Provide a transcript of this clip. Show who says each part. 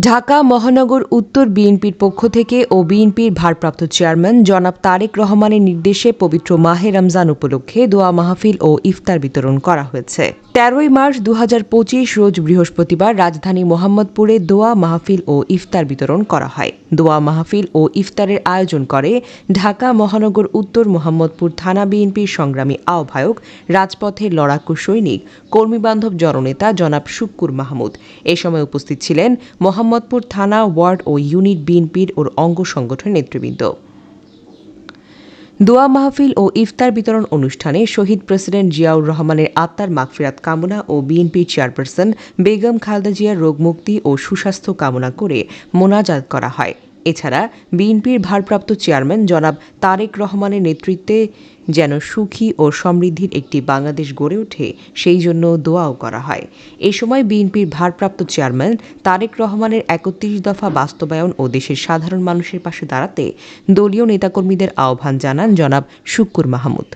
Speaker 1: ঢাকা মহানগর উত্তর বিএনপির পক্ষ থেকে ও বিএনপির ভারপ্রাপ্ত চেয়ারম্যান জনাব তারেক রহমানের নির্দেশে পবিত্র মাহে রমজান উপলক্ষে দোয়া মাহফিল ও ইফতার বিতরণ করা হয়েছে। ১৩ই মার্চ ২০২৫ রোজ বৃহস্পতিবার রাজধানী মোহাম্মদপুরে দোয়া মাহফিল ও ইফতার বিতরণ করা হয়। দোয়া মাহফিল ও ইফতারের আয়োজন করে ঢাকা মহানগর উত্তর মোহাম্মদপুর থানা বিএনপির সংগ্রামী আহ্বায়ক, রাজপথের লড়াকু সৈনিক, কর্মীবান্ধব জননেতা জনাব শুক্কুর মাহমুদ। এ সময় উপস্থিত ছিলেন মোহাম্মদপুর থানা, ওয়ার্ড ও ইউনিট বিএনপির ও অঙ্গ সংগঠনের নেতৃবৃন্দ। দোয়া মাহফিল ও ইফতার বিতরণ অনুষ্ঠানে শহীদ প্রেসিডেন্ট জিয়াউর রহমানের আত্মার মাগফিরাত কামনা ও বিএনপির চেয়ারপারসন বেগম খালেদা জিয়ার রোগমুক্তি ও সুস্বাস্থ্য কামনা করে মোনাজাত করা হয়। এছাড়া বিএনপির ভারপ্রাপ্ত চেয়ারম্যান জনাব তারেক রহমানের নেতৃত্বে যেন সুখী ও সমৃদ্ধির একটি বাংলাদেশ গড়ে ওঠে, সেই জন্য দোয়াও করা হয়। এ সময় বিএনপির ভারপ্রাপ্ত চেয়ারম্যান তারেক রহমানের ৩১ দফা বাস্তবায়ন ও দেশের সাধারণ মানুষের পাশে দাঁড়াতে দলীয় নেতাকর্মীদের আহ্বান জানান জনাব শুক্কুর মাহমুদ।